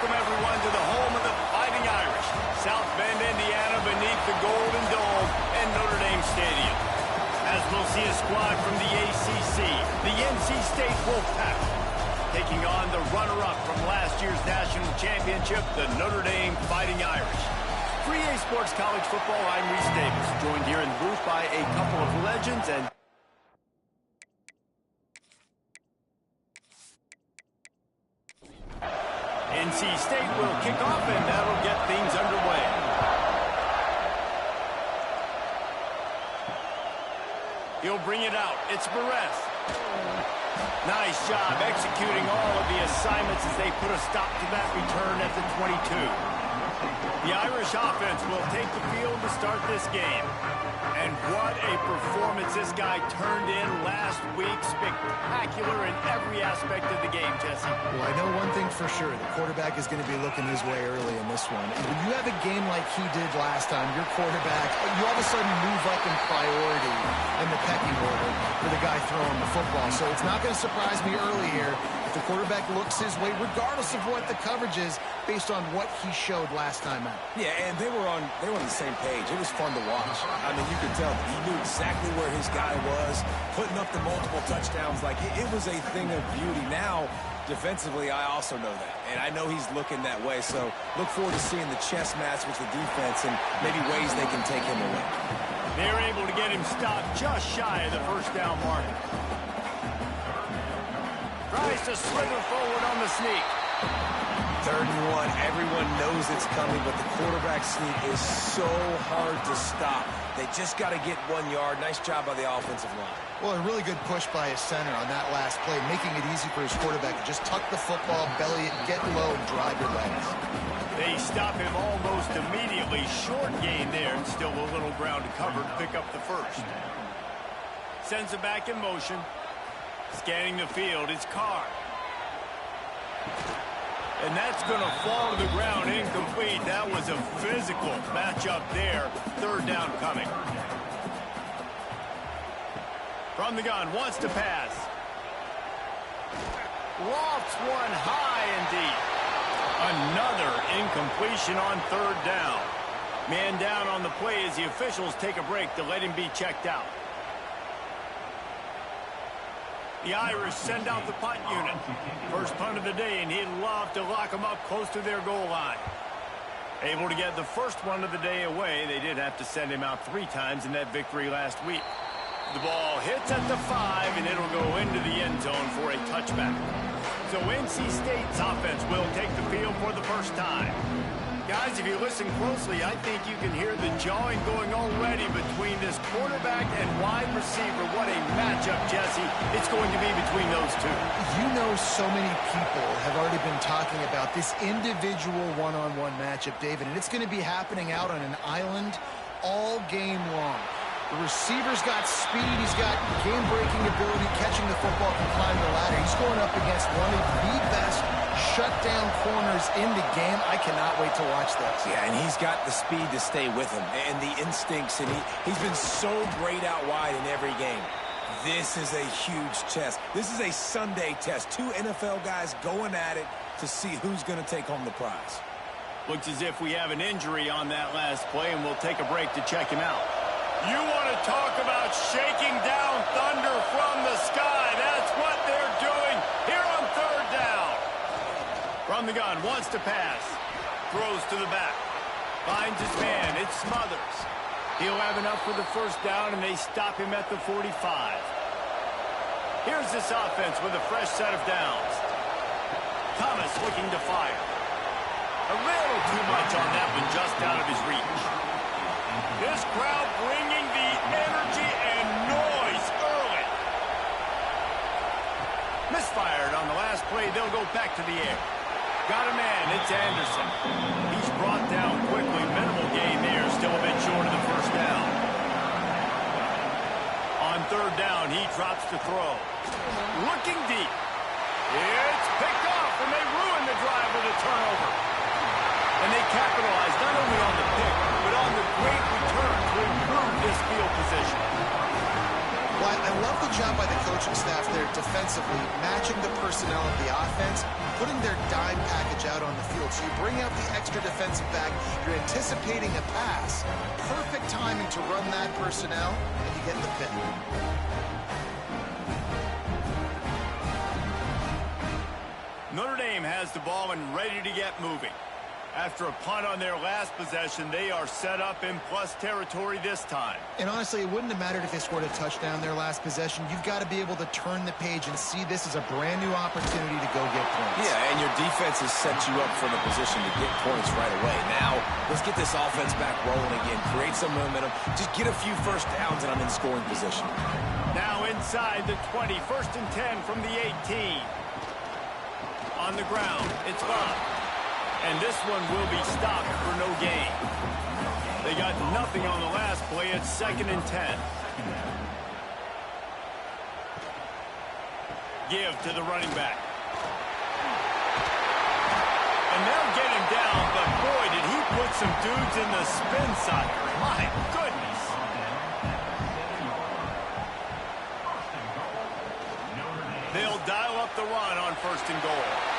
welcome everyone to the home of the Fighting Irish, South Bend, Indiana, beneath the Golden Dome and Notre Dame Stadium. As we'll see a squad from the ACC, the NC State Wolfpack, taking on the runner-up from last year's national championship, the Notre Dame Fighting Irish. 3A Sports College Football, I'm Reese Davis, joined here in the booth by a couple of legends and NC State will kick off, and that'll get things underway. He'll bring it out. It's Perez. Nice job executing all of the assignments as they put a stop to that return at the 22. The Irish offense will take the field to start this game. And what a performance this guy turned in last week. Spectacular in every aspect of the game, Jesse. Well, I know one thing for sure. The quarterback is going to be looking his way early in this one. And when you have a game like he did last time, your quarterback, you all of a sudden move up in priority in the pecking order for the guy throwing the football. So it's not going to surprise me early here if the quarterback looks his way, regardless of what the coverage is, based on what he showed last time out. Yeah, and they were on the same page. It was fun to watch. I mean, you could tell that he knew exactly where his guy was, putting up the multiple touchdowns. Like, it was a thing of beauty. Now, defensively, I also know that. And I know he's looking that way. So look forward to seeing the chess match with the defense and maybe ways they can take him away. They're able to get him stopped just shy of the first down mark. Tries to slither forward on the sneak. 3rd and 1. Everyone knows it's coming, but the quarterback sneak is so hard to stop. They just got to get 1 yard. Nice job by the offensive line. Well, a really good push by his center on that last play, making it easy for his quarterback to just tuck the football, belly it, get low, and drive your legs. They stop him almost immediately. Short gain there, and still a little ground to cover to pick up the first. Sends it back in motion. Scanning the field, it's Carr. And that's going to fall to the ground, incomplete. That was a physical matchup there. 3rd down coming. From the gun, wants to pass. Lofts one high and deep. Another incompletion on 3rd down. Man down on the play as the officials take a break to let him be checked out. The Irish send out the punt unit. First punt of the day, and he'd love to lock them up close to their goal line. Able to get the first one of the day away. They did have to send him out 3 times in that victory last week. The ball hits at the 5, and it'll go into the end zone for a touchback. So NC State's offense will take the field for the first time. Guys, if you listen closely, I think you can hear the jawing going already between this quarterback and wide receiver. What a matchup, Jesse, it's going to be between those two. You know, so many people have already been talking about this individual one-on-one matchup, David, and it's going to be happening out on an island all game long. The receiver's got speed, he's got game-breaking ability, catching the football, can climb the ladder. He's going up against one of the best shutdown corners in the game. I cannot wait to watch this. Yeah, and he's got the speed to stay with him and the instincts, and he's been so great out wide in every game. This is a huge test. This is a Sunday test. 2 NFL guys going at it to see who's going to take home the prize. Looks as if we have an injury on that last play, and we'll take a break to check him out. You want to talk about shaking down thunder from the sky. That's what they're doing here on 3rd down. From the gun, wants to pass. Throws to the back. Finds his man. It's Smothers. He'll have enough for the first down, and they stop him at the 45. Here's this offense with a fresh set of downs. Thomas looking to fire. A little too much on that one, just out of his reach. This crowd bringing the energy and noise early. Misfired on the last play. They'll go back to the air. Got a man. It's Anderson. He's brought down quickly. Minimal gain there. Still a bit short of the first down. On 3rd down, he drops to throw. Looking deep. It's picked off, and they ruin the drive with a turnover. And they capitalize not only on the pick, but on the great return to improve this field position. Well, I love the job by the coaching staff there defensively, matching the personnel of the offense, putting their dime package out on the field. So you bring out the extra defensive back, you're anticipating a pass, perfect timing to run that personnel, and you get the pick. Notre Dame has the ball and ready to get moving. After a punt on their last possession, they are set up in plus territory this time. And honestly, it wouldn't have mattered if they scored a touchdown their last possession. You've got to be able to turn the page and see this as a brand new opportunity to go get points. Yeah, and your defense has set you up for the position to get points right away. Now, let's get this offense back rolling again. Create some momentum. Just get a few first downs, and I'm in scoring position. Now inside the 20, 1st and 10 from the 18. On the ground, it's Love. And this one will be stopped for no gain. They got nothing on the last play. It's 2nd and 10. Give to the running back. And they'll get him down, but boy, did he put some dudes in the spin cycle. My goodness. They'll dial up the run on 1st and goal.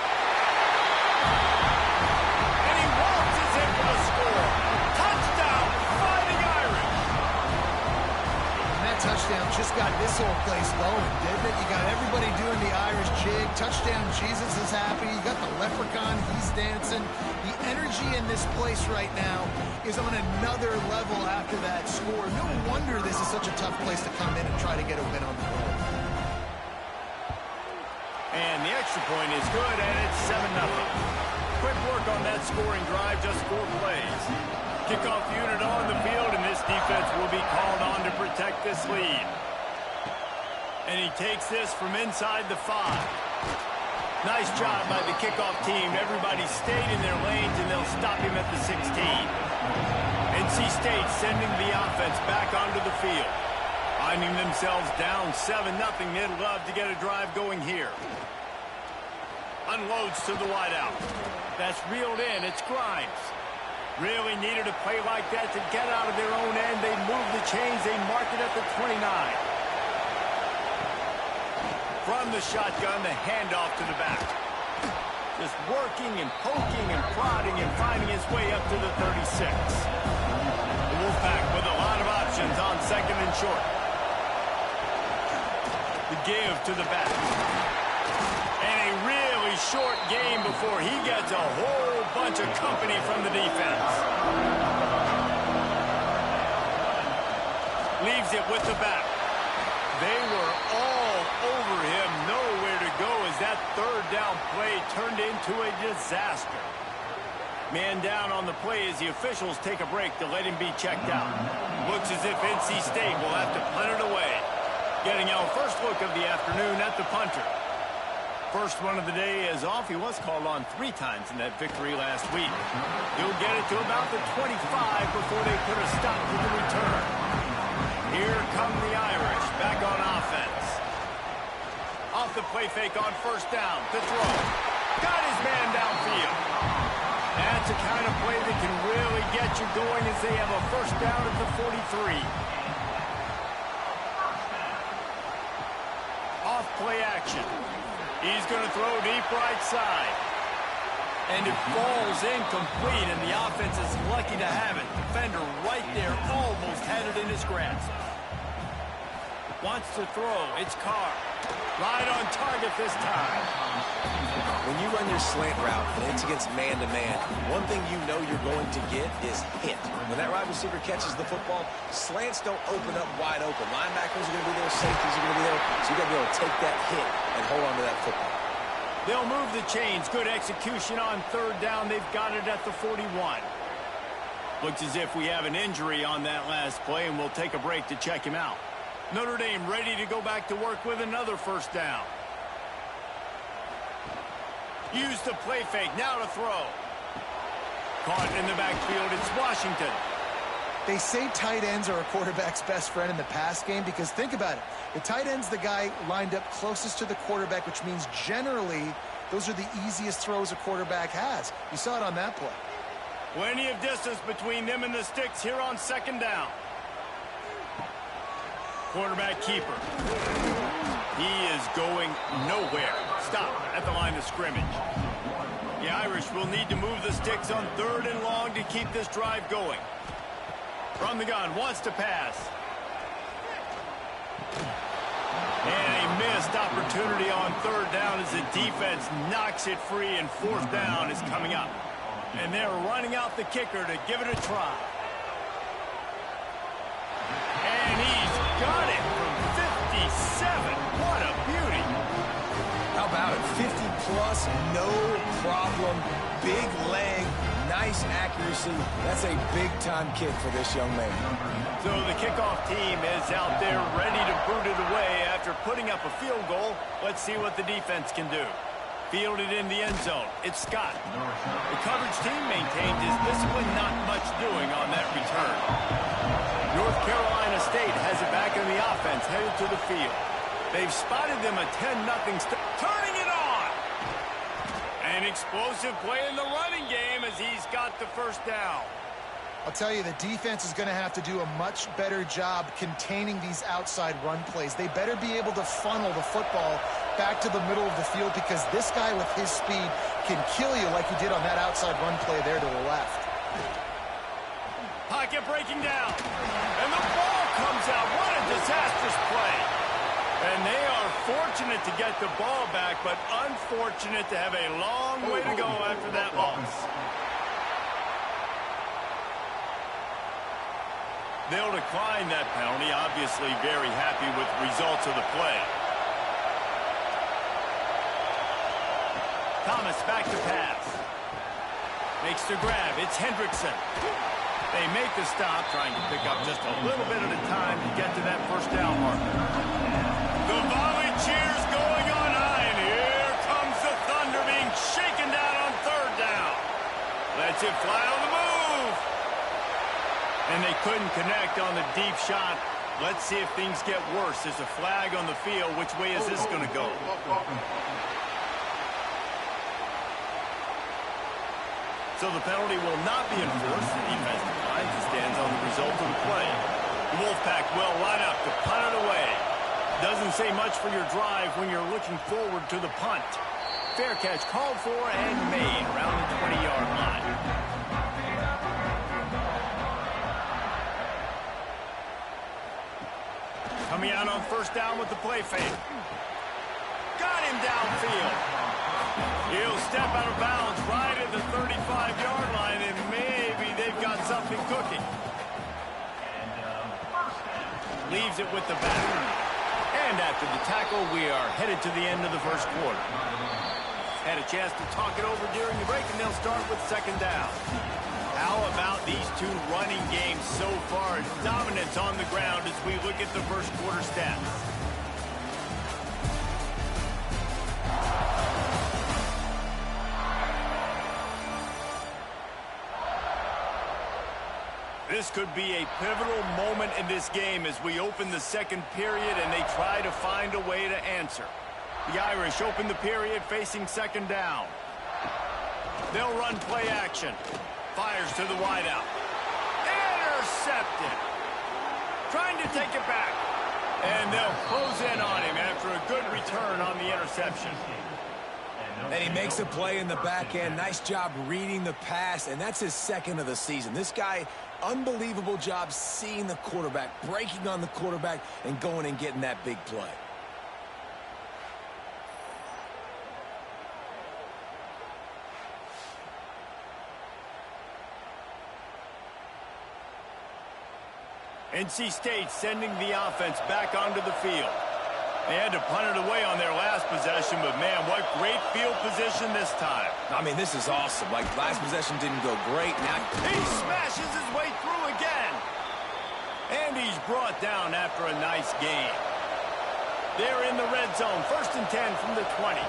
Touchdown just got this whole place going, didn't it? You got everybody doing the Irish jig. Touchdown, Jesus is happy. You got the leprechaun, he's dancing. The energy in this place right now is on another level after that score. No wonder this is such a tough place to come in and try to get a win on the road. And the extra point is good, and it's 7-0. Quick work on that scoring drive, just 4 plays. Kickoff unit on the field, and this defense will be called on to protect this lead. And he takes this from inside the 5. Nice job by the kickoff team. Everybody stayed in their lanes, and they'll stop him at the 16. NC State sending the offense back onto the field. Finding themselves down 7-0, they'd love to get a drive going here. Unloads to the wideout. That's reeled in. It's Grimes. Really needed a play like that to get out of their own end. They move the chains. They mark it at the 29. From the shotgun, the handoff to the back. Just working and poking and prodding and finding his way up to the 36. The Wolfpack with a lot of options on 2nd and short. The give to the back. And a really short game before he gets a whole bunch of company from the defense. Leaves it with the back. They were all over him, nowhere to go as that 3rd down play turned into a disaster. Man down on the play as the officials take a break to let him be checked out. Looks as if NC State will have to punt it away. Getting our first look of the afternoon at the punter. First one of the day is off. He was called on 3 times in that victory last week. He'll get it to about the 25 before they put a stop to the return. Here come the Irish back on offense. Off the play fake on 1st down to throw. Got his man downfield. That's the kind of play that can really get you going as they have a 1st down at the 43. Off play action. He's going to throw deep right side. And it falls incomplete, and the offense is lucky to have it. Defender right there almost had it in his grasp. Wants to throw. It's Carr. Right on target this time. When you run your slant route and it's against man-to-man, one thing you know you're going to get is hit. When that wide receiver catches the football, slants don't open up wide open. Linebackers are going to be there, safeties are going to be there, so you got to be able to take that hit and hold on to that football. They'll move the chains. Good execution on 3rd down. They've got it at the 41. Looks as if we have an injury on that last play, and we'll take a break to check him out. Notre Dame ready to go back to work with another 1st down. Use the play fake. Now to throw. Caught in the backfield. It's Washington. They say tight ends are a quarterback's best friend in the pass game because think about it. The tight end's the guy lined up closest to the quarterback, which means generally those are the easiest throws a quarterback has. You saw it on that play. Plenty of distance between them and the sticks here on 2nd down. quarterback keeper. He is going nowhere. Stop at the line of scrimmage. The Irish will need to move the sticks on 3rd and long to keep this drive going. From the gun, wants to pass. And a missed opportunity on 3rd down as the defense knocks it free, and 4th down is coming up. And they're running out the kicker to give it a try. And he's got it from 57. What a beauty. How about it? 50-plus, no problem. Big leg, nice accuracy. That's a big-time kick for this young man. So the kickoff team is out there ready to boot it away after putting up a field goal. Let's see what the defense can do. Fielded in the end zone. It's Scott. The coverage team maintained his discipline, not much doing on that return. North Carolina State has it back in the offense, headed to the field. They've spotted them a 10-0 start. Turning it on! An explosive play in the running game as he's got the 1st down. I'll tell you, the defense is going to have to do a much better job containing these outside run plays. They better be able to funnel the football back to the middle of the field, because this guy with his speed can kill you like he did on that outside run play there to the left. Pocket breaking down. And the ball comes out. What a disastrous play. And they are fortunate to get the ball back, but unfortunate to have a long way to go after that loss. They'll decline that penalty, obviously very happy with the results of the play. Thomas back to pass. Makes the grab. It's Hendrickson. They make the stop, trying to pick up just a little bit at a time to get to that 1st down mark. The volley cheers going on high, and here comes the Thunder being shaken down on 3rd down. Lets it fly on the move. And they couldn't connect on the deep shot. Let's see if things get worse. There's a flag on the field. Which way is this going to go? So the penalty will not be enforced. The defense declines and stands on the result of the play. The Wolfpack will line up to punt it away. Doesn't say much for your drive when you're looking forward to the punt. Fair catch called for and made around the 20-yard line. Coming out on 1st down with the play fake. Got him downfield. He'll step out of bounds right at the 35-yard line, and maybe they've got something cooking. Leaves it with the back. And after the tackle, we are headed to the end of the 1st quarter. Had a chance to talk it over during the break, and they'll start with 2nd down. How about these two running games so far? Dominance on the ground as we look at the 1st quarter stats. This could be a pivotal moment in this game as we open the 2nd period and they try to find a way to answer. The Irish open the period facing 2nd down. They'll run play action. Fires to the wideout. Intercepted. Trying to take it back. And they'll close in on him after a good return on the interception. And he makes a play in the back end. Nice job reading the pass, and that's his 2nd of the season. This guy, unbelievable job seeing the quarterback, breaking on the quarterback, and going and getting that big play. NC State sending the offense back onto the field. They had to punt it away on their last possession, but man, what great field position this time. I mean, this is awesome. Like, last possession didn't go great. Now he smashes his way through again. And he's brought down after a nice gain. They're in the red zone. 1st and 10 from the 20.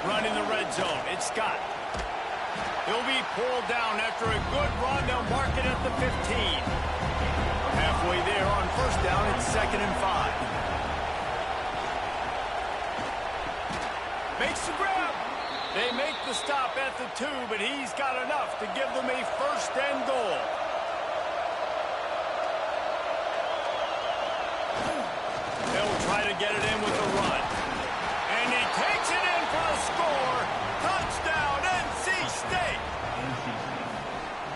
Run in the red zone. It's Scott. He'll be pulled down after a good run. They'll mark it at the 15. Halfway there on 1st down. It's 2nd and 5. Makes the grab. They make the stop at the 2, but he's got enough to give them a 1st and goal. try to get it in with a run. And he takes it in for a score. Touchdown, NC State.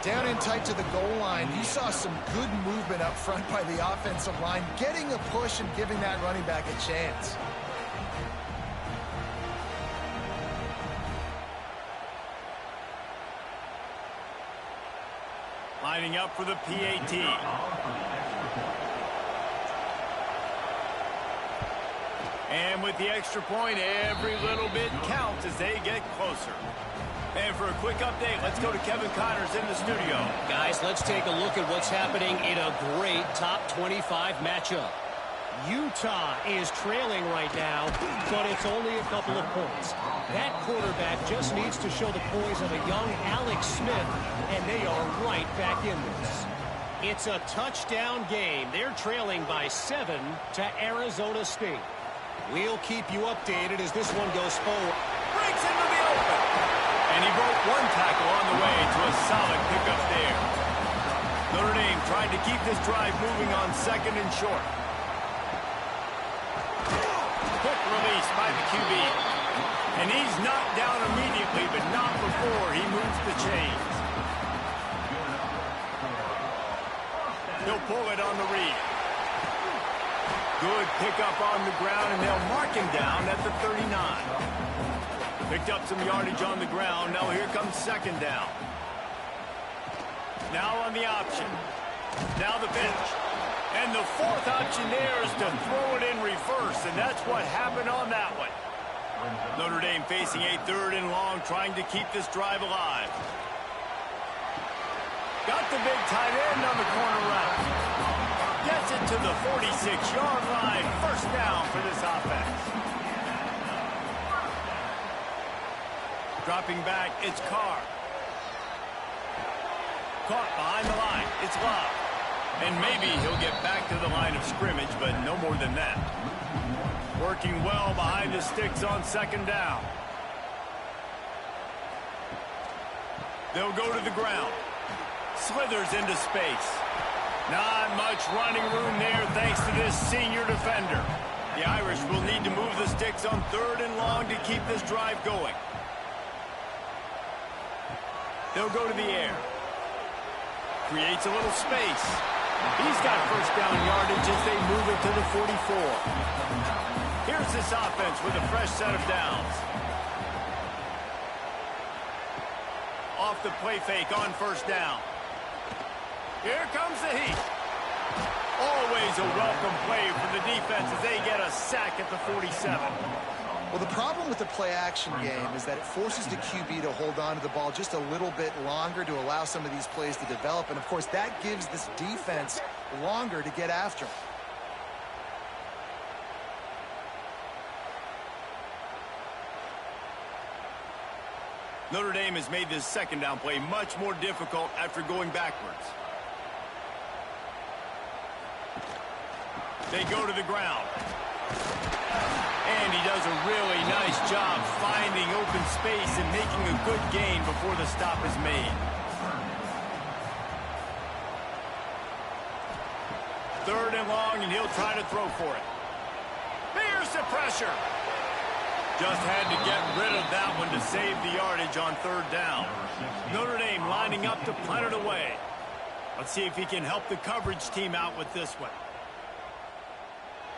Down in tight to the goal line, you saw some good movement up front by the offensive line, getting a push and giving that running back a chance. Lining up for the PAT. And with the extra point, every little bit counts as they get closer. And for a quick update, let's go to Kevin Connors in the studio. Guys, let's take a look at what's happening in a great top 25 matchup. Utah is trailing right now, but it's only a couple of points. That quarterback just needs to show the poise of a young Alex Smith, and they are right back in this. It's a touchdown game. They're trailing by 7 to Arizona State. We'll keep you updated as this one goes forward. Breaks into the open. And he broke one tackle on the way to a solid pickup there. Notre Dame trying to keep this drive moving on 2nd and short. Quick release by the QB. And he's knocked down immediately, but not before he moves the chains. He'll pull it on the read. Good pickup on the ground, and they'll mark him down at the 39. Picked up some yardage on the ground. Now here comes 2nd down. Now on the option. Now the pitch. And the 4th option there is to throw it in reverse, and that's what happened on that one. Notre Dame facing a 3rd and long, trying to keep this drive alive. Got the big tight end on the corner route. Gets it to the 46-yard line. 1st down for this offense. Dropping back, it's Carr. Caught behind the line. It's Love. And maybe he'll get back to the line of scrimmage, but no more than that. Working well behind the sticks on 2nd down. They'll go to the ground. Slithers into space. Not much running room there thanks to this senior defender. The Irish will need to move the sticks on 3rd and long to keep this drive going. They'll go to the air. Creates a little space. He's got 1st down yardage as they move it to the 44. Here's this offense with a fresh set of downs. Off the play fake on 1st down. Here comes the heat. Always a welcome play for the defense as they get a sack at the 47. Well, the problem with the play-action game is that it forces the QB to hold on to the ball just a little bit longer to allow some of these plays to develop. And, of course, that gives this defense longer to get after. Notre Dame has made this 2nd down play much more difficult after going backwards. They go to the ground. And he does a really nice job finding open space and making a good gain before the stop is made. 3rd and long, and he'll try to throw for it. Here's the pressure. Just had to get rid of that one to save the yardage on 3rd down. Notre Dame lining up to punt it away. Let's see if he can help the coverage team out with this one.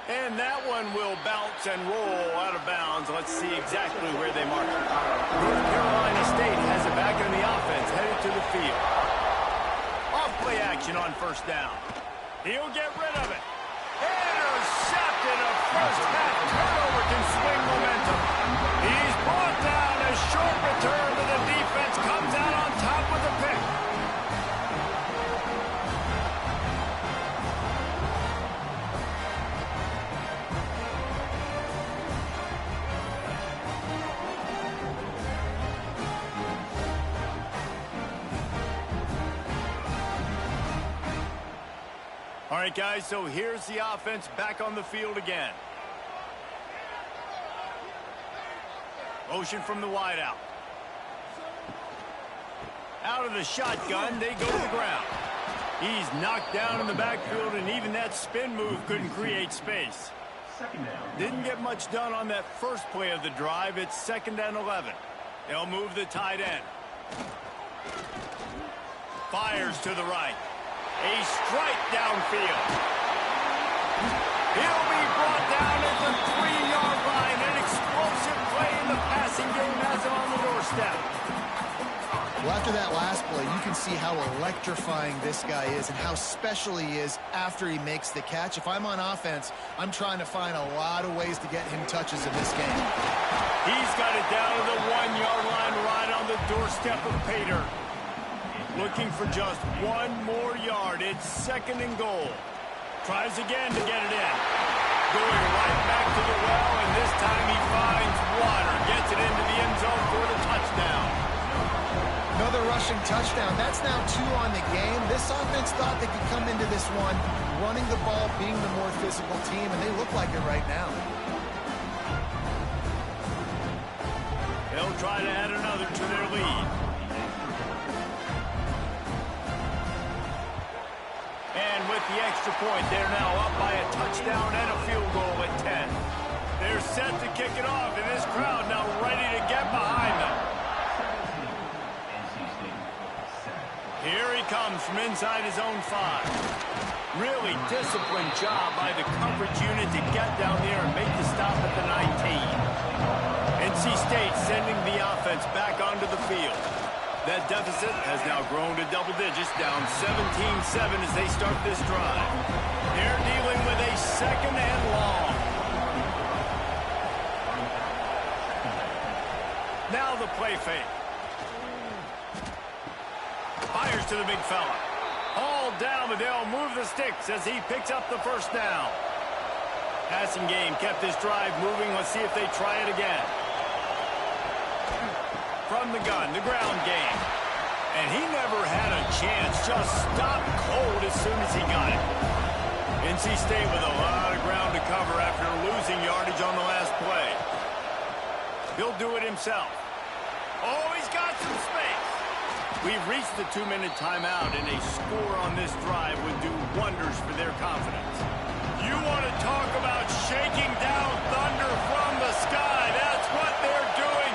And that one will bounce and roll out of bounds. Let's see exactly where they mark it. North Carolina State has it back in the offense, headed to the field. Off play action on 1st down. He'll get rid of it. Intercepted. A first half turnover can swing momentum. He's brought down. A short return to the defense. Comes out on top with a pick. All right, guys, so here's the offense back on the field again. Motion from the wideout. Out of the shotgun, they go to the ground. He's knocked down in the backfield, and even that spin move couldn't create space. Didn't get much done on that first play of the drive. It's 2nd and 11. They'll move the tight end. Fires to the right. A strike downfield. He'll be brought down at the 3-yard line. An explosive play in the passing game has him on the doorstep. Well, after that last play, you can see how electrifying this guy is and how special he is after he makes the catch. If I'm on offense, I'm trying to find a lot of ways to get him touches in this game. He's got it down to the 1-yard line right on the doorstep of Pater. Looking for just one more yard. It's 2nd and goal. Tries again to get it in. Going right back to the well, and this time he finds water. Gets it into the end zone for the touchdown. Another rushing touchdown. That's now 2 on the game. This offense thought they could come into this one running the ball, being the more physical team, and they look like it right now. They'll try to add another to their lead. And with the extra point, they're now up by a touchdown and a field goal at 10. They're set to kick it off, and this crowd now ready to get behind them. Here he comes from inside his own 5. Really disciplined job by the coverage unit to get down there and make the stop at the 19. NC State sending the offense back onto the field. That deficit has now grown to double digits, down 17-7 as they start this drive. They're dealing with a 2nd and long. Now the play fake. Fires to the big fella. All down, but they'll move the sticks as he picks up the first down. Passing game kept this drive moving. Let's see if they try it again. From the gun, the ground game. And he never had a chance. Just stopped cold as soon as he got it. NC State with a lot of ground to cover after losing yardage on the last play. He'll do it himself. Oh, he's got some space. We've reached the 2-minute timeout, and a score on this drive would do wonders for their confidence. You want to talk about shaking down thunder from the sky. That's what they're doing.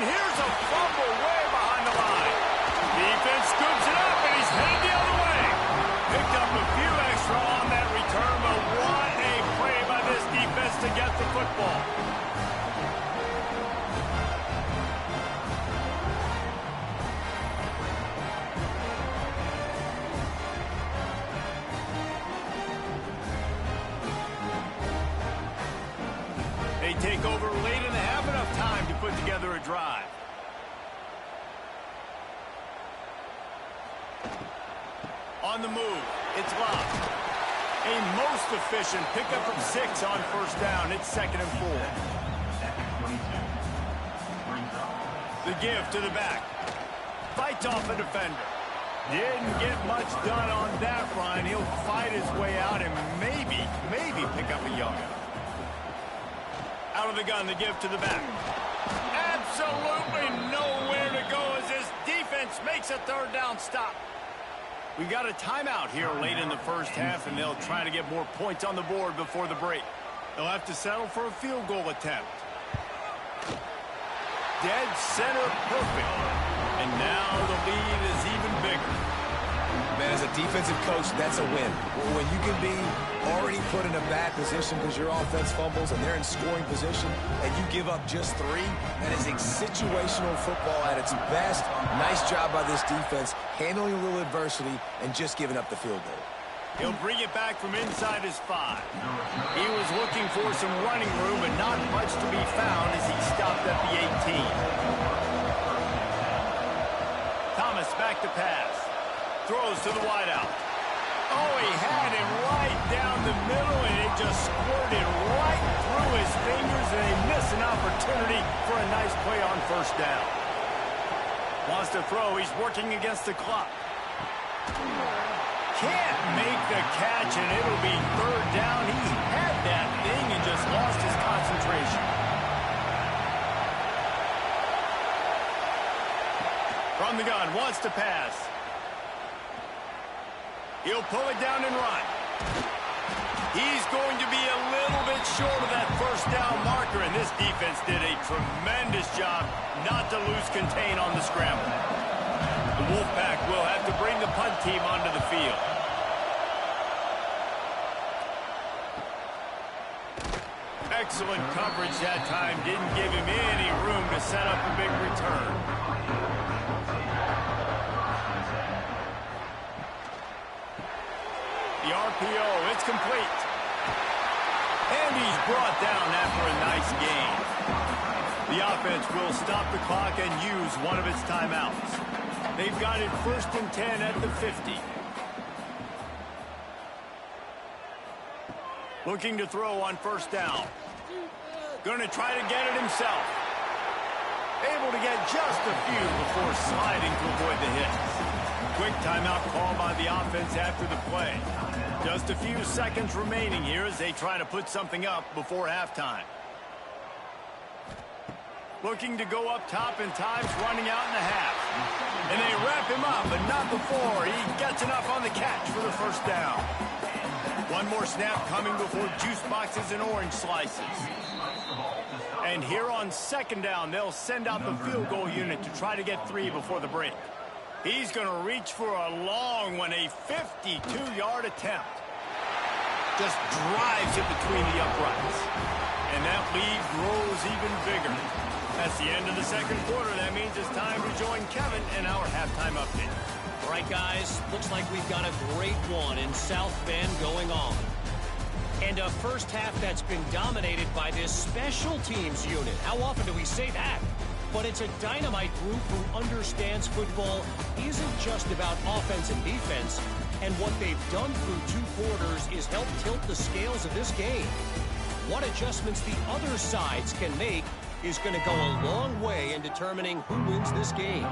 Here's a fumble way behind the line. Defense scoops it up, and he's headed the other way. Picked up a few extra on that return, but what a play by this defense to get the football. They take over late and have enough time to put together a drive. On the move, it's Love. A most efficient pickup of 6 on first down. It's 2nd and 4. The give to the back. Fights off a defender. Didn't get much done on that run. He'll fight his way out and maybe pick up a yard. Out of the gun, the give to the back. Absolutely nowhere to go as this defense makes a 3rd down stop. We got a timeout here late in the first half, and they'll try to get more points on the board before the break. They'll have to settle for a field goal attempt. Dead center perfect. And now the lead is even bigger. Man, as a defensive coach, that's a win. When you can be already put in a bad position because your offense fumbles and they're in scoring position and you give up just 3, that is a situational football at its best. Nice job by this defense, handling a little adversity and just giving up the field goal. He'll bring it back from inside his 5. He was looking for some running room, but not much to be found as he stopped at the 18. Thomas back to pass. Throws to the wideout. Oh, he had him right down the middle, and it just squirted right through his fingers, and they miss an opportunity for a nice play on first down. Wants to throw. He's working against the clock. Can't make the catch, and it'll be 3rd down. He had that thing and just lost his concentration. From the gun, wants to pass. He'll pull it down and run. He's going to be a little much short of that first down marker, and this defense did a tremendous job not to lose contain on the scramble. The Wolfpack will have to bring the punt team onto the field. Excellent coverage that time. Didn't give him any room to set up a big return. The RPO, it's complete. And he's brought down after a nice gain. The offense will stop the clock and use one of its timeouts. They've got it 1st and 10 at the 50. Looking to throw on 1st down. Going to try to get it himself. Able to get just a few before sliding to avoid the hits. Quick timeout call by the offense after the play. Just a few seconds remaining here as they try to put something up before halftime. Looking to go up top, and time's running out in the half. And they wrap him up, but not before he gets enough on the catch for the 1st down. One more snap coming before juice boxes and orange slices. And here on 2nd down, they'll send out the field goal unit to try to get 3 before the break. He's going to reach for a long one, a 52-yard attempt. Just drives it between the uprights. And that lead grows even bigger. That's the end of the 2nd quarter. That means it's time to join Kevin in our halftime update. All right, guys, looks like we've got a great one in South Bend going on. And a first half that's been dominated by this special teams unit. How often do we say that? But it's a dynamite group who understands football isn't just about offense and defense. And what they've done through 2 quarters is help tilt the scales of this game. What adjustments the other sides can make is going to go a long way in determining who wins this game.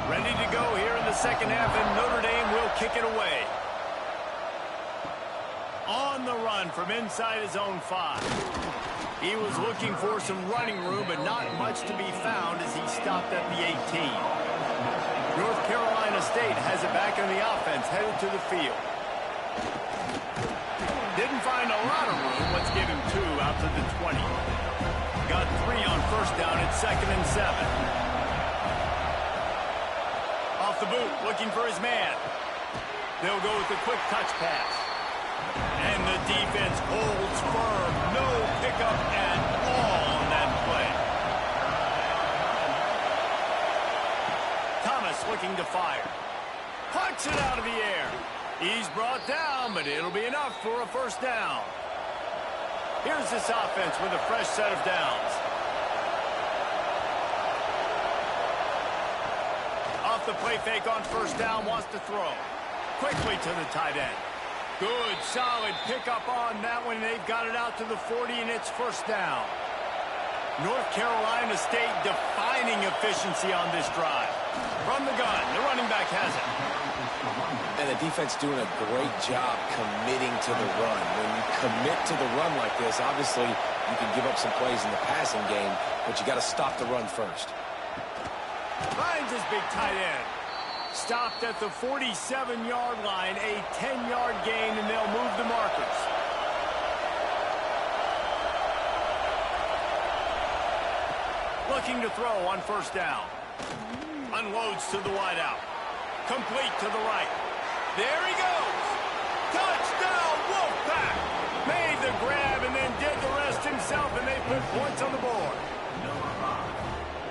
Ready to go here in the 2nd half, and Notre Dame will kick it away. On the run from inside his own 5. He was looking for some running room, but not much to be found as he stopped at the 18. North Carolina State has it back in the offense, headed to the field. Didn't find a lot of room. Let's give him 2 out to the 20. Got 3 on 1st down at 2nd and 7. Off the boot, looking for his man. They'll go with the quick touch pass. And the defense holds firm. No pickup at all on that play. Thomas looking to fire. Punts it out of the air. He's brought down, but it'll be enough for a 1st down. Here's this offense with a fresh set of downs. Off the play fake on 1st down, wants to throw. Quickly to the tight end. Good, solid pickup on that one. They've got it out to the 40, and it's 1st down. North Carolina State defining efficiency on this drive. From the gun, the running back has it. And the defense doing a great job committing to the run. When you commit to the run like this, obviously you can give up some plays in the passing game, but you got to stop the run first. Finds his big tight end. Stopped at the 47-yard line, a 10-yard gain, and they'll move the markers. Looking to throw on 1st down. Unloads to the wideout. Complete to the right. There he goes. Touchdown, Wolfpack. Made the grab and then did the rest himself, and they put points on the board.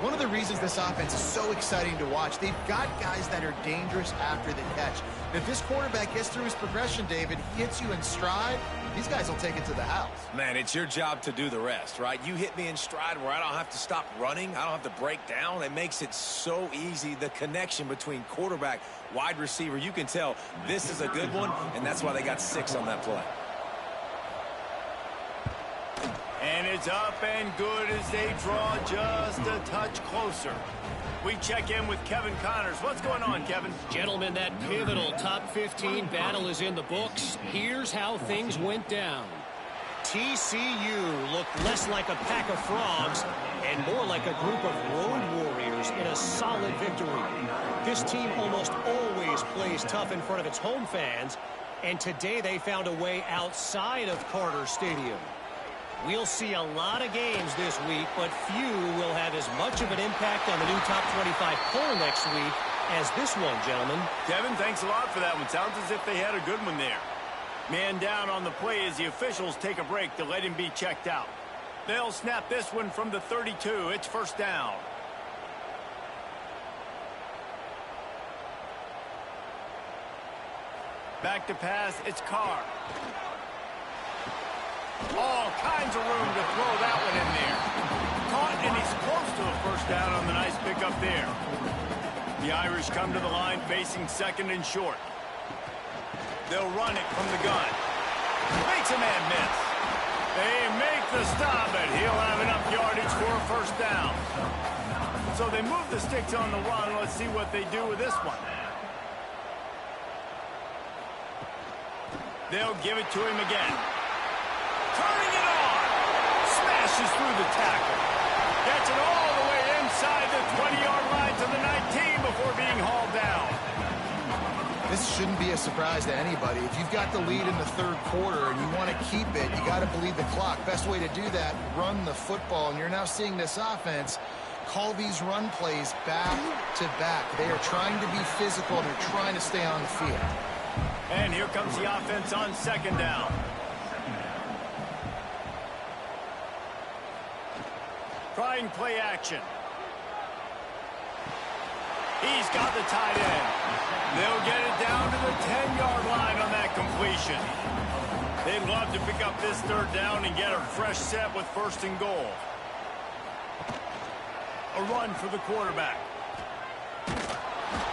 One of the reasons this offense is so exciting to watch, they've got guys that are dangerous after the catch. If this quarterback gets through his progression, David, he hits you in stride, these guys will take it to the house. Man, it's your job to do the rest, right? You hit me in stride where I don't have to stop running. I don't have to break down. It makes it so easy. The connection between quarterback, wide receiver, you can tell this is a good one, and that's why they got 6 on that play. And it's up and good as they draw just a touch closer. We check in with Kevin Connors. What's going on, Kevin? Gentlemen, that pivotal top 15 battle is in the books. Here's how things went down. TCU looked less like a pack of frogs and more like a group of road warriors in a solid victory. This team almost always plays tough in front of its home fans, and today they found a way outside of Carter Stadium. We'll see a lot of games this week, but few will have as much of an impact on the new top 25 poll next week as this one, gentlemen. Kevin, thanks a lot for that one. Sounds as if they had a good one there. Man down on the play as the officials take a break to let him be checked out. They'll snap this one from the 32. It's first down. Back to pass, it's Carr. All kinds of room to throw that one in there. Caught, and he's close to a first down on the nice pickup there. The Irish come to the line facing second and short. They'll run it from the gun. Makes a man miss. They make the stop, but he'll have enough yardage for a first down. So they move the sticks on the run. Let's see what they do with this one. They'll give it to him again. Turning it on. Smashes through the tackle. Gets it all the way inside the 20-yard line to the 19 before being hauled down. This shouldn't be a surprise to anybody. If you've got the lead in the third quarter and you want to keep it, you got to bleed the clock. Best way to do that, run the football. And you're now seeing this offense call these run plays back to back. They are trying to be physical, and they're trying to stay on the field. And here comes the offense on second down. Trying play action. He's got the tight end. They'll get it down to the 10-yard line on that completion. They'd love to pick up this third down and get a fresh set with first and goal. A run for the quarterback.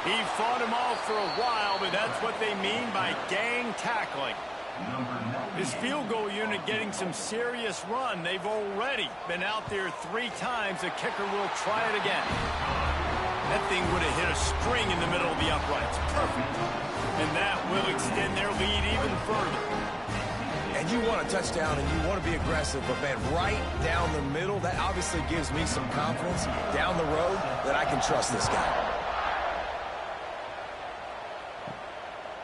He fought him off for a while, but that's what they mean by gang tackling. His field goal unit getting some serious run. They've already been out there 3 times. The kicker will try it again. That thing would have hit a string in the middle of the uprights. Perfect. And that will extend their lead even further. And you want a touchdown and you want to be aggressive, but man, right down the middle, that obviously gives me some confidence down the road that I can trust this guy.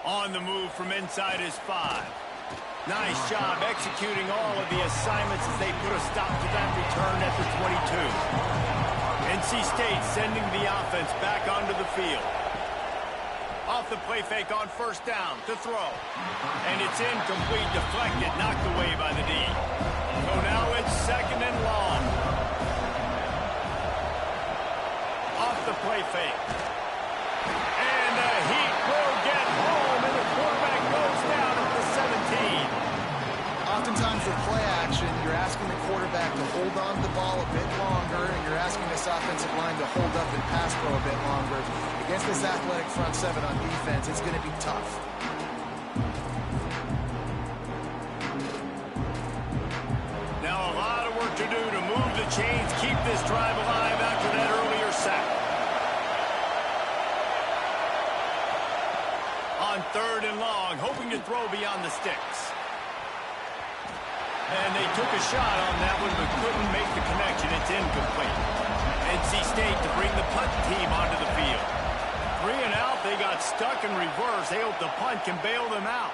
On the move from inside his 5. Nice job executing all of the assignments as they put a stop to that return at the 22. NC State sending the offense back onto the field. Off the play fake on first down to throw. And it's incomplete, deflected, knocked away by the D. So now it's second and long. Off the play fake. And the Heat will get home, and the quarterback goes down at the 17. Oftentimes with play action, you're asking the quarterback to hold on to the ball a bit longer, and you're asking this offensive line to hold up and pass pro a bit longer. Against this athletic front 7 on defense, it's going to be tough. Now a lot of work to do to move the chains, keep this drive alive after that earlier sack. On third and long, hoping to throw beyond the sticks. And they took a shot on that one, but couldn't make the connection. It's incomplete. NC State to bring the punt team onto the field. 3 and out, they got stuck in reverse. They hope the punt can bail them out.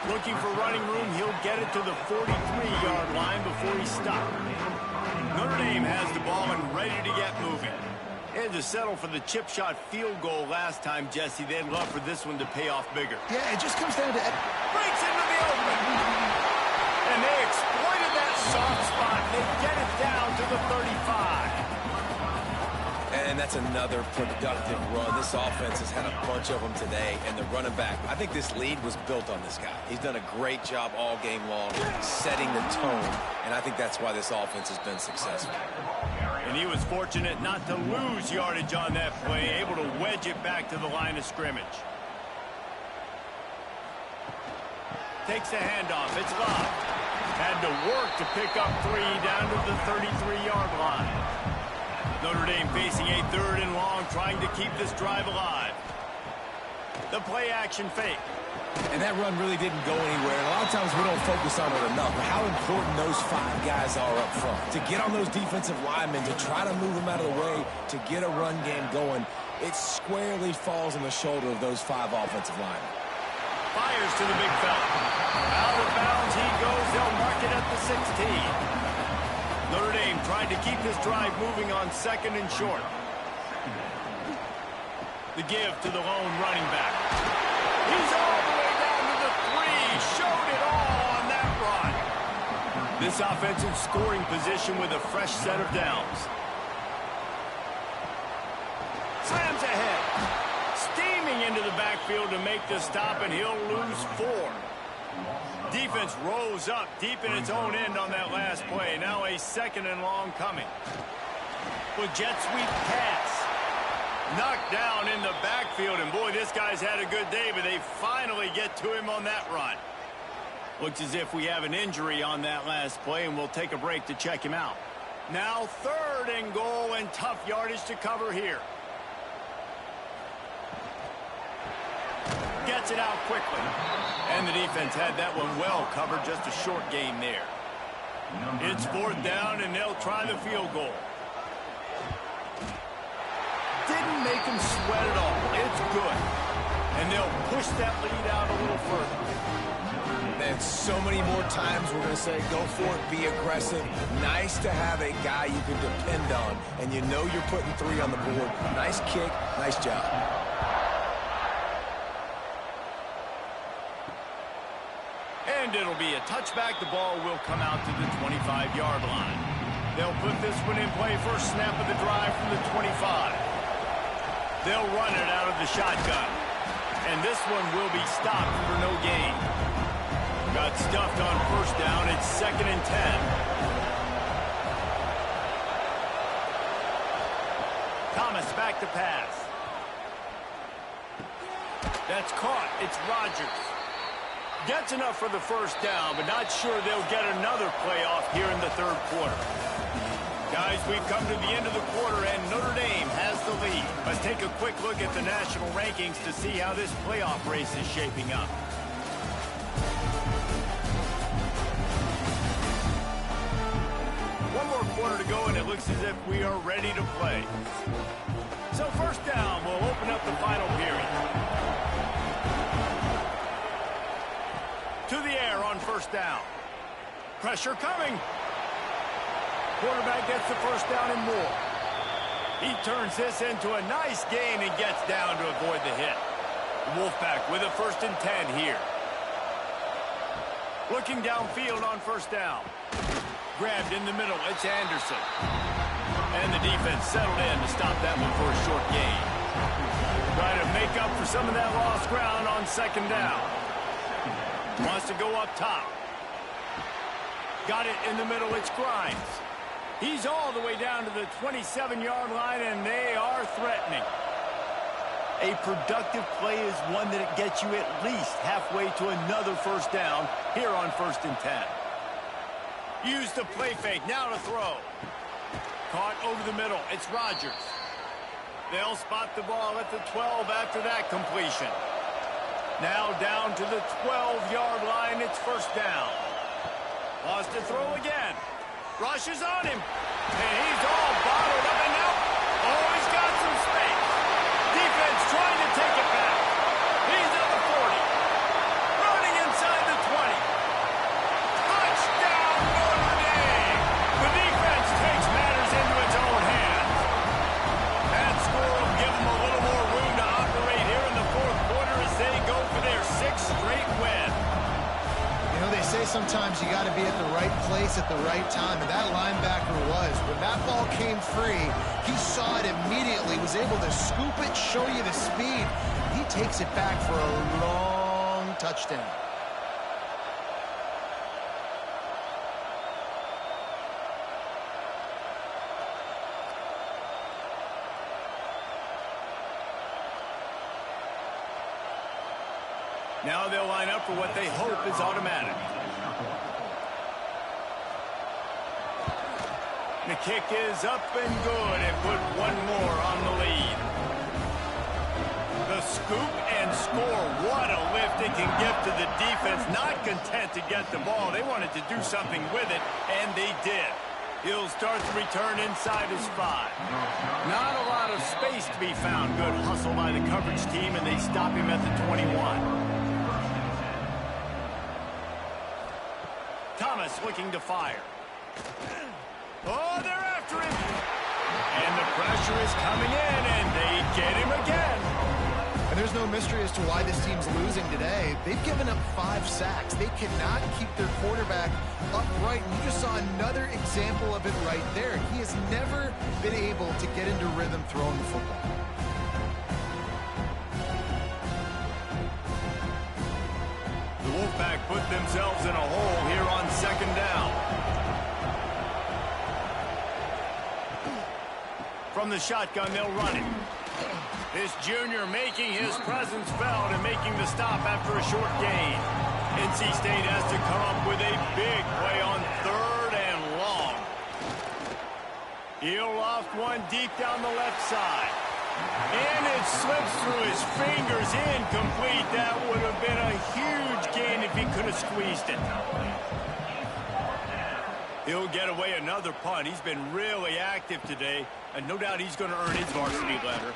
Looking for running room, he'll get it to the 43-yard line before he stopped. Notre Dame has the ball and ready to get moving. They had to settle for the chip shot field goal last time, Jesse. They'd love for this one to pay off bigger. Yeah, it just comes down to... Breaks into the open. And they exploited that soft spot. They get it down to the 35. And that's another productive run. This offense has had a bunch of them today, and the running back, I think this lead was built on this guy. He's done a great job all game long setting the tone, and I think that's why this offense has been successful. And he was fortunate not to lose yardage on that play, able to wedge it back to the line of scrimmage. Takes the handoff. It's locked. Had to work to pick up 3 down to the 33-yard line. Notre Dame facing a third and long, trying to keep this drive alive. The play action fake. And that run really didn't go anywhere. And a lot of times we don't focus on it enough, but how important those 5 guys are up front. To get on those defensive linemen, to try to move them out of the way, to get a run game going, it squarely falls on the shoulder of those 5 offensive linemen. fires to the big fella. Out of bounds he goes. They'll mark it at the 16. Notre Dame trying to keep this drive moving on second and short. The give to the lone running back. He's all the way down to the 3. Showed it all on that run. This offensive scoring position with a fresh set of downs. Slams ahead. Steaming into the backfield to make the stop, and he'll lose 4. Defense rose up deep in its own end on that last play. Now a second and long coming. With jet sweep pass. Knocked down in the backfield, and boy, this guy's had a good day, but they finally get to him on that run. Looks as if we have an injury on that last play, and we'll take a break to check him out. Now 3rd and goal, and tough yardage to cover here. Gets it out quickly. And the defense had that one well covered, just a short gain there. It's 4th down, and they'll try the field goal. Didn't make him sweat at all. It's good. And they'll push that lead out a little further. And so many more times we're going to say, go for it, be aggressive. Nice to have a guy you can depend on, and you know you're putting 3 on the board. Nice kick, nice job. And it'll be a touchback. The ball will come out to the 25-yard line. They'll put this one in play. First snap of the drive from the 25. They'll run it out of the shotgun. And this one will be stopped for no gain. Got stuffed on first down. It's 2nd and 10. Thomas back to pass. That's caught. It's Rodgers. Gets enough for the first down, but not sure they'll get another playoff here in the 3rd quarter. Guys, we've come to the end of the quarter, and Notre Dame has the lead. Let's take a quick look at the national rankings to see how this playoff race is shaping up. One more quarter to go, and it looks as if we are ready to play. So first down, we'll open up the final period. To the air on first down. Pressure coming. Quarterback gets the first down and more. He turns this into a nice gain and gets down to avoid the hit. Wolfpack with a 1st and 10 here. Looking downfield on first down. Grabbed in the middle. It's Anderson. And the defense settled in to stop that one for a short gain. Trying to make up for some of that lost ground on 2nd down. Wants to go up top. Got it in the middle. It's Grimes. He's all the way down to the 27-yard line, and they are threatening. A productive play is one that it gets you at least halfway to another first down here on 1st and 10. Use the play fake. Now to throw. Caught over the middle. It's Rodgers. They'll spot the ball at the 12 after that completion. Now down to the 12-yard line. It's first down. Wants to throw again. Rushes on him. And he's all bottled up. And now, he's got some space. Defense trying to take it back. He's at the 40. Running inside the 20. Touchdown, Notre Dame. The defense takes matters into its own hands. That score will give them a little more room to operate here in the 4th quarter as they go for their 6th straight win. You know, they say sometimes you got to be at the right place at the right time, and that linebacker was. When that ball came free, he saw it immediately, was able to scoop it, show you the speed. He takes it back for a long touchdown. Now they'll line up for what they hope is automatic. The kick is up and good, and put one more on the lead. The scoop and score. What a lift it can give to the defense. Not content to get the ball. They wanted to do something with it, and they did. He'll start the return inside his 5. Not a lot of space to be found. Good hustle by the coverage team, and they stop him at the 21. Thomas looking to fire. Oh, they're after him. And the pressure is coming in, and they get him again. And there's no mystery as to why this team's losing today. They've given up 5 sacks. They cannot keep their quarterback upright. You just saw another example of it right there. He has never been able to get into rhythm throwing the football. The Wolfpack put themselves in a hole here on 2nd down. From the shotgun, they'll run it. This junior making his presence felt and making the stop after a short gain. NC State has to come up with a big play on 3rd and long. He'll loft one deep down the left side. And it slips through his fingers, incomplete. That would have been a huge gain if he could have squeezed it. He'll get away another punt. He's been really active today, and no doubt he's going to earn his varsity letter.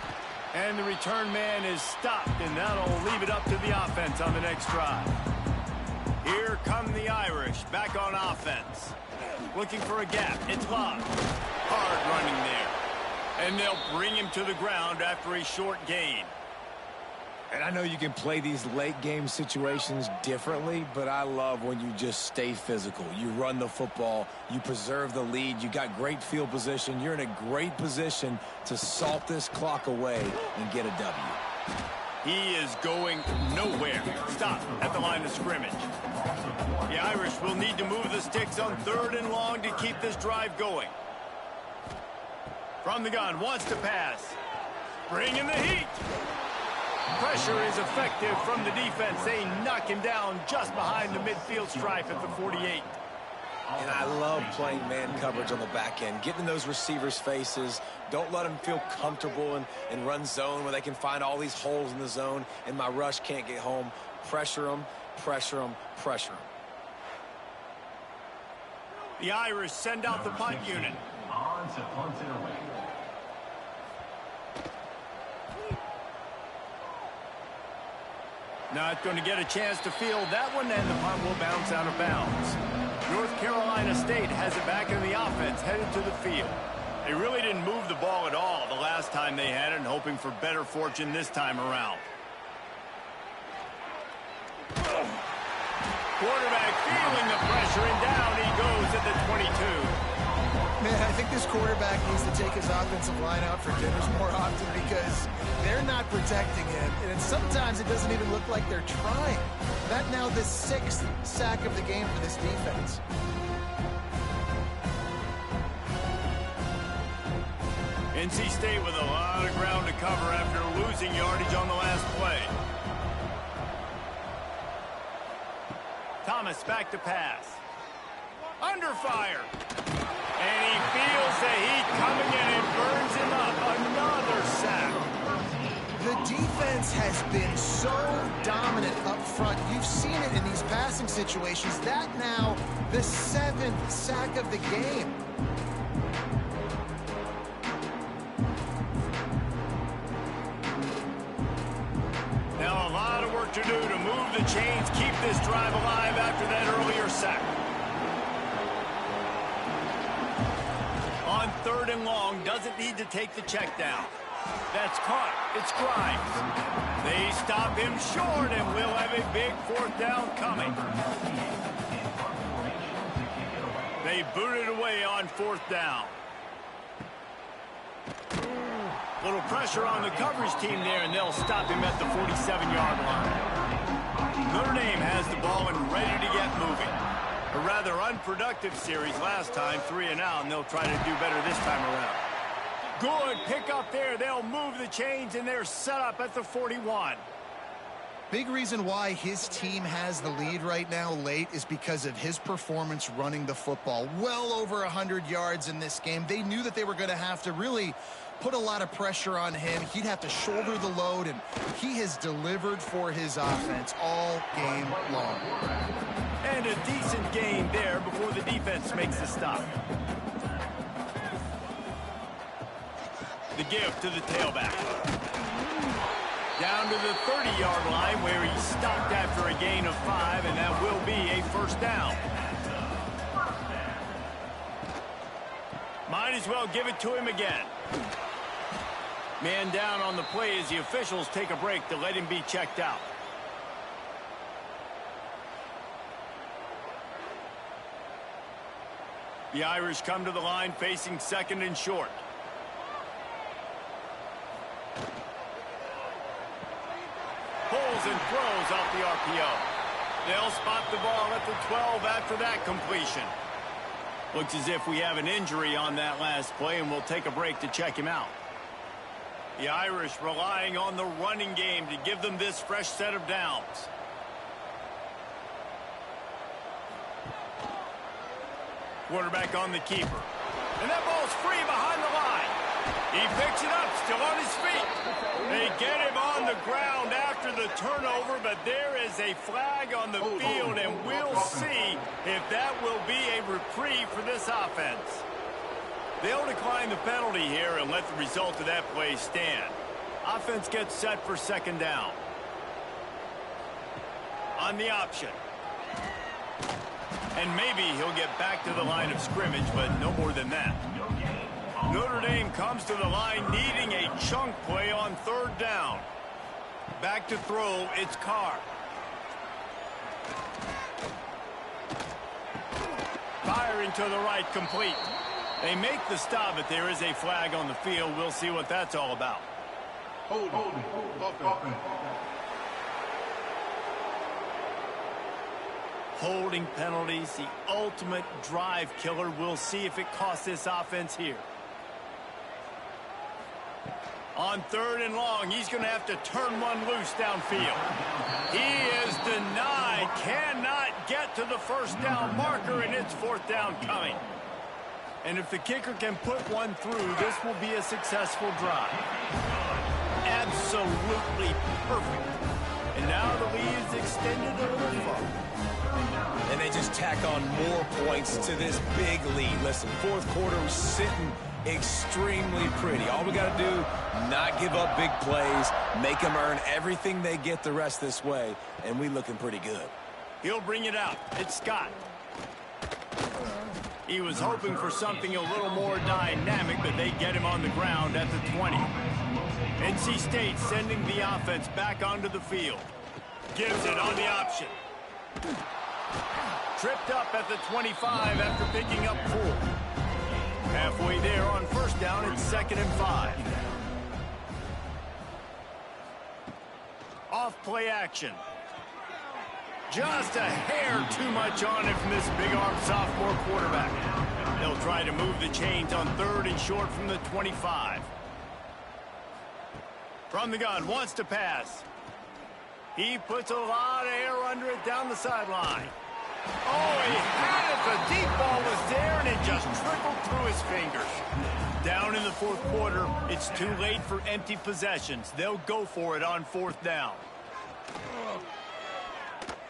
And the return man is stopped, and that'll leave it up to the offense on the next drive. Here come the Irish, back on offense. Looking for a gap. It's Love. Hard running there. And they'll bring him to the ground after a short gain. And I know you can play these late game situations differently, but I love when you just stay physical. You run the football, you preserve the lead, you got great field position. You're in a great position to salt this clock away and get a W. He is going nowhere. Stop at the line of scrimmage. The Irish will need to move the sticks on 3rd and long to keep this drive going. From the gun, wants to pass. Bring in the heat. Pressure is effective from the defense. They knock him down just behind the midfield stripe at the 48. And I love playing man coverage on the back end, getting in those receivers' faces. Don't let them feel comfortable and run zone where they can find all these holes in the zone and my rush can't get home. Pressure them, pressure them, pressure them. The Irish send out the punt unit. On to punt it away. Not going to get a chance to field that one, and the punt will bounce out of bounds. North Carolina State has it back in the offense, headed to the field. They really didn't move the ball at all the last time they had it, and hoping for better fortune this time around. Quarterback feeling the pressure, and down he goes at the 22. Man, I think this quarterback needs to take his offensive line out for dinners more often because they're not protecting him. And sometimes it doesn't even look like they're trying. That now the 6th sack of the game for this defense. NC State with a lot of ground to cover after losing yardage on the last play. Thomas back to pass. Under fire. And he feels the heat coming in and burns him up. Another sack. The defense has been so dominant up front. You've seen it in these passing situations. That now the 7th sack of the game. Now a lot of work to do to move the chains, keep this drive alive after that earlier sack. On 3rd and long, doesn't need to take the check down. That's caught. It's Grimes. They stop him short, and we'll have a big 4th down coming. They boot it away on 4th down. Little pressure on the coverage team there, and they'll stop him at the 47-yard line. Notre Dame has the ball and ready to get moving. A rather unproductive series last time, 3 and out, and they'll try to do better this time around. Good pick up there. They'll move the chains, and they're set up at the 41. Big reason why his team has the lead right now late is because of his performance running the football. Well over 100 yards in this game. They knew that they were going to have to really put a lot of pressure on him. He'd have to shoulder the load, and he has delivered for his offense all game long. And a decent gain there before the defense makes the stop. The give to the tailback. Down to the 30-yard line where he stopped after a gain of 5, and that will be a 1st down. Might as well give it to him again. Man down on the play as the officials take a break to let him be checked out. The Irish come to the line facing second and short. Pulls and throws off the RPO. They'll spot the ball at the 12 after that completion. Looks as if we have an injury on that last play, and we'll take a break to check him out. The Irish relying on the running game to give them this fresh set of downs. Quarterback on the keeper. And that ball's free behind the line. He picks it up, still on his feet. They get him on the ground after the turnover, but there is a flag on the field, and we'll see if that will be a reprieve for this offense. They'll decline the penalty here and let the result of that play stand. Offense gets set for second down. On the option. And maybe he'll get back to the line of scrimmage, but no more than that. Notre Dame comes to the line needing a chunk play on third down. Back to throw, it's Carr. Firing to the right, complete. They make the stop, but there is a flag on the field. We'll see what that's all about. Holding penalties, the ultimate drive killer. We'll see if it costs this offense here. On third and long, he's going to have to turn one loose downfield. He is denied, cannot get to the first down marker, and it's fourth down coming. And if the kicker can put one through, this will be a successful drive. Absolutely perfect. And now the lead is extended a little further. And they just tack on more points to this big lead. Listen, fourth quarter was sitting extremely pretty. All we got to do, not give up big plays, make them earn everything they get the rest this way, and we looking pretty good. He'll bring it out. It's Scott. He was hoping for something a little more dynamic, but they get him on the ground at the 20. NC State sending the offense back onto the field. Gives it on the option. Tripped up at the 25 after picking up 4. Halfway there on first down, it's 2nd and 5. Off play action. Just a hair too much on it from this big-arm sophomore quarterback. They'll try to move the chains on third and short from the 25. From the gun, wants to pass. He puts a lot of air under it down the sideline. Oh, he had it. The deep ball was there, and it just trickled through his fingers. Down in the fourth quarter, it's too late for empty possessions. They'll go for it on fourth down.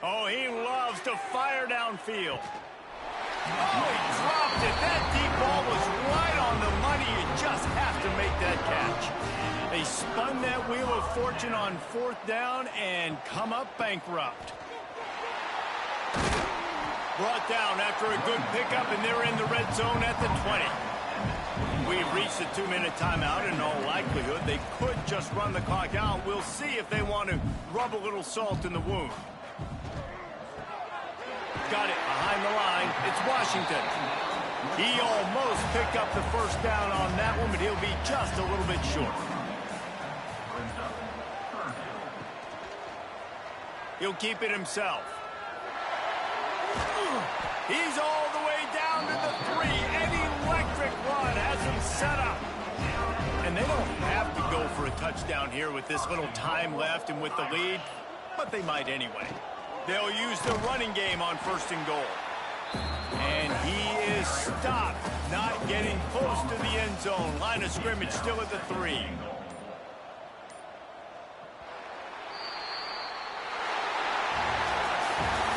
Oh, he loves to fire downfield. Oh, he dropped it. That deep ball was right on the money. You just have to make that catch. They spun that wheel of fortune on fourth down and come up bankrupt. Brought down after a good pickup, and they're in the red zone at the 20. We've reached the 2-minute timeout. In all likelihood, they could just run the clock out. We'll see if they want to rub a little salt in the wound. Got it behind the line. It's Washington. He almost picked up the first down on that one, but he'll be just a little bit short. He'll keep it himself. He's all the way down to the 3. An electric run has him set up. And they don't have to go for a touchdown here with this little time left and with the lead, but they might anyway. They'll use the running game on first and goal. And he is stopped, not getting close to the end zone. Line of scrimmage still at the 3.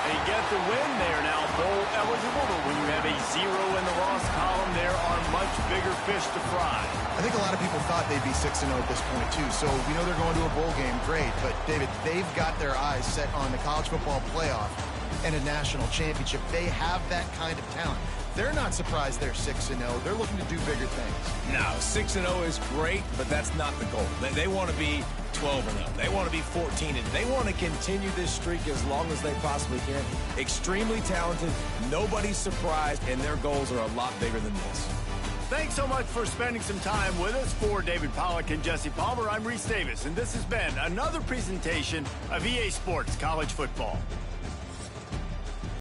They get the win. They are now bowl eligible, but when you have a 0 in the loss column, there are much bigger fish to fry. I think a lot of people thought they'd be 6-0 at this point, too. So we know they're going to a bowl game. Great. But, David, they've got their eyes set on the college football playoff and a national championship. They have that kind of talent. they're not surprised they're 6-0. They're looking to do bigger things. No, 6-0 is great, but that's not the goal. They want to be 12-0. They want to be 14-0. They want to continue this streak as long as they possibly can. Extremely talented, nobody's surprised, and their goals are a lot bigger than this. Thanks so much for spending some time with us. For David Pollack and Jesse Palmer, I'm Reese Davis, and this has been another presentation of EA Sports College Football.